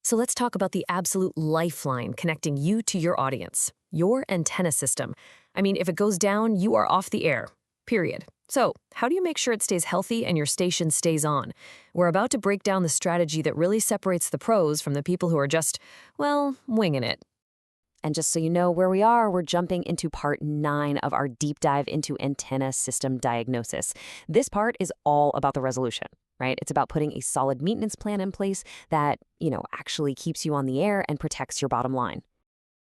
So let's talk about the absolute lifeline connecting you to your audience, your antenna system. I mean, if it goes down, you are off the air, period. So, how do you make sure it stays healthy and your station stays on? We're about to break down the strategy that really separates the pros from the people who are just, well, winging it. And just so you know where we are, we're jumping into part 9 of our deep dive into antenna system diagnosis. This part is all about the resolution, right? It's about putting a solid maintenance plan in place that, actually keeps you on the air and protects your bottom line.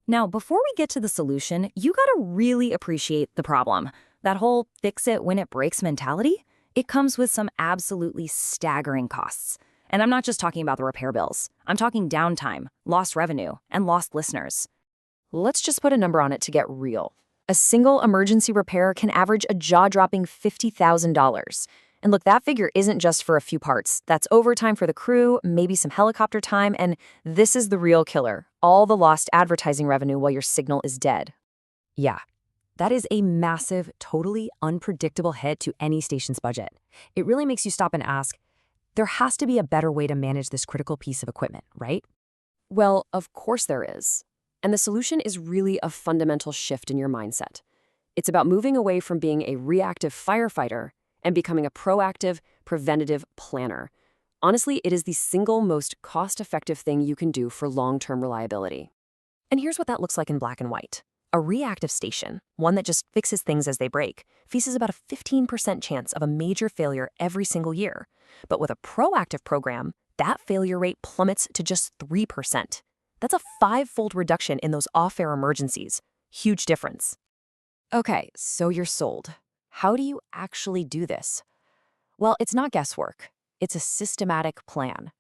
Now, before we get to the solution, you gotta really appreciate the problem. That whole fix it when it breaks mentality, it comes with some absolutely staggering costs. And I'm not just talking about the repair bills. I'm talking downtime, lost revenue, and lost listeners. Let's just put a number on it to get real. A single emergency repair can average a jaw-dropping $50,000. And look, that figure isn't just for a few parts. That's overtime for the crew, maybe some helicopter time, and this is the real killer, all the lost advertising revenue while your signal is dead. Yeah, that is a massive, totally unpredictable hit to any station's budget. It really makes you stop and ask, there has to be a better way to manage this critical piece of equipment, right? Well, of course there is. And the solution is really a fundamental shift in your mindset. It's about moving away from being a reactive firefighter and becoming a proactive, preventative planner. Honestly, it is the single most cost-effective thing you can do for long-term reliability. And here's what that looks like in black and white. A reactive station, one that just fixes things as they break, faces about a 15% chance of a major failure every single year. But with a proactive program, that failure rate plummets to just 3%. That's a 5-fold reduction in those off-air emergencies. Huge difference. Okay, so you're sold. How do you actually do this? Well, it's not guesswork. It's a systematic plan.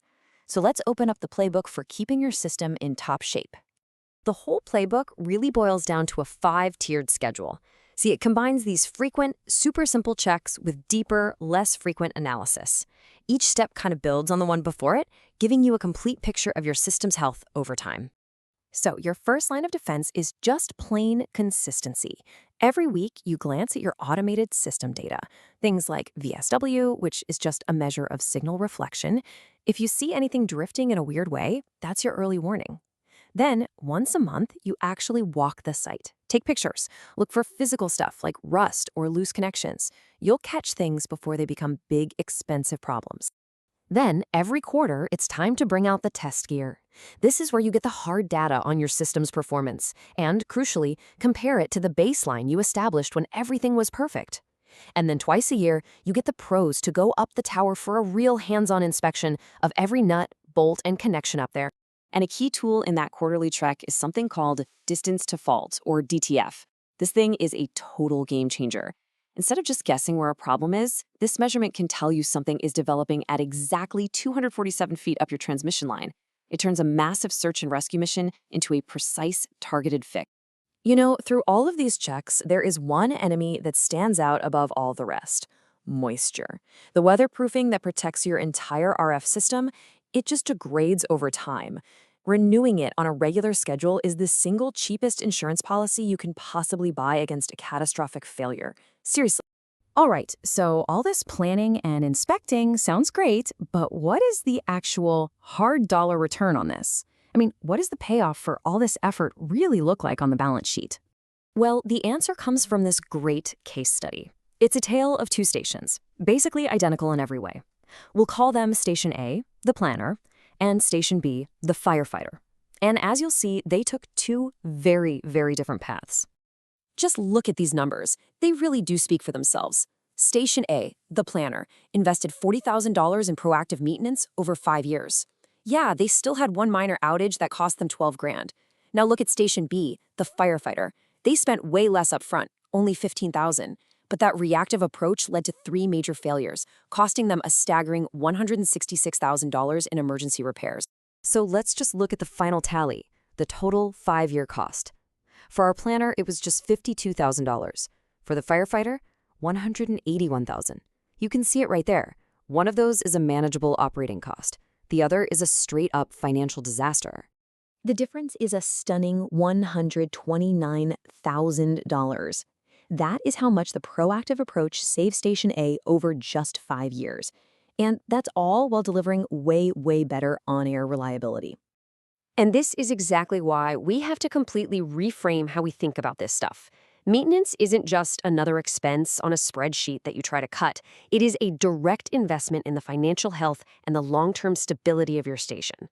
So let's open up the playbook for keeping your system in top shape. The whole playbook really boils down to a 5-tiered schedule. See, it combines these frequent, super simple checks with deeper, less frequent analysis. Each step kind of builds on the one before it, giving you a complete picture of your system's health over time. So your first line of defense is just plain consistency. Every week, you glance at your automated system data, things like VSW, which is just a measure of signal reflection. If you see anything drifting in a weird way, that's your early warning. Then, once a month, you actually walk the site. Take pictures. Look for physical stuff like rust or loose connections. You'll catch things before they become big, expensive problems. Then, every quarter, it's time to bring out the test gear. This is where you get the hard data on your system's performance and, crucially, compare it to the baseline you established when everything was perfect. And then twice a year, you get the pros to go up the tower for a real hands-on inspection of every nut, bolt, and connection up there. And a key tool in that quarterly trek is something called distance to fault, or DTF. This thing is a total game changer. Instead of just guessing where a problem is, this measurement can tell you something is developing at exactly 247 feet up your transmission line. It turns a massive search and rescue mission into a precise, targeted fix. Through all of these checks, there is one enemy that stands out above all the rest: moisture. The weatherproofing that protects your entire RF system, it just degrades over time. Renewing it on a regular schedule is the single cheapest insurance policy you can possibly buy against a catastrophic failure. Seriously. All right, so all this planning and inspecting sounds great, but what is the actual hard dollar return on this? I mean, what does the payoff for all this effort really look like on the balance sheet? Well, the answer comes from this great case study. It's a tale of 2 stations, basically identical in every way. We'll call them Station A, the planner, and Station B, the firefighter. And as you'll see, they took 2 very, very different paths. Just look at these numbers. They really do speak for themselves. Station A, the planner, invested $40,000 in proactive maintenance over 5 years. Yeah, they still had one minor outage that cost them $12,000. Now look at Station B, the firefighter. They spent way less upfront, only $15,000. But that reactive approach led to 3 major failures, costing them a staggering $166,000 in emergency repairs. So let's just look at the final tally, the total 5-year cost. For our planner, it was just $52,000. For the firefighter, $181,000. You can see it right there. One of those is a manageable operating cost. The other is a straight-up financial disaster. The difference is a stunning $129,000. That is how much the proactive approach saved Station A over just 5 years. And that's all while delivering way, way better on-air reliability. And this is exactly why we have to completely reframe how we think about this stuff. Maintenance isn't just another expense on a spreadsheet that you try to cut. It is a direct investment in the financial health and the long-term stability of your station.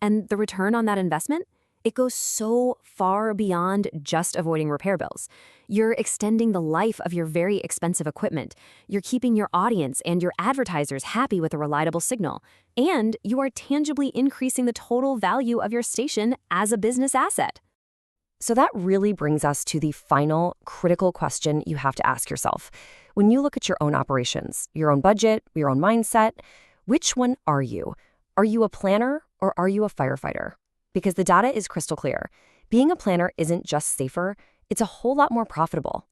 And the return on that investment? It goes so far beyond just avoiding repair bills. You're extending the life of your very expensive equipment. You're keeping your audience and your advertisers happy with a reliable signal. And you are tangibly increasing the total value of your station as a business asset. So that really brings us to the final critical question you have to ask yourself. When you look at your own operations, your own budget, your own mindset, which one are you? Are you a planner or are you a firefighter? Because the data is crystal clear. Being a planner isn't just safer, it's a whole lot more profitable.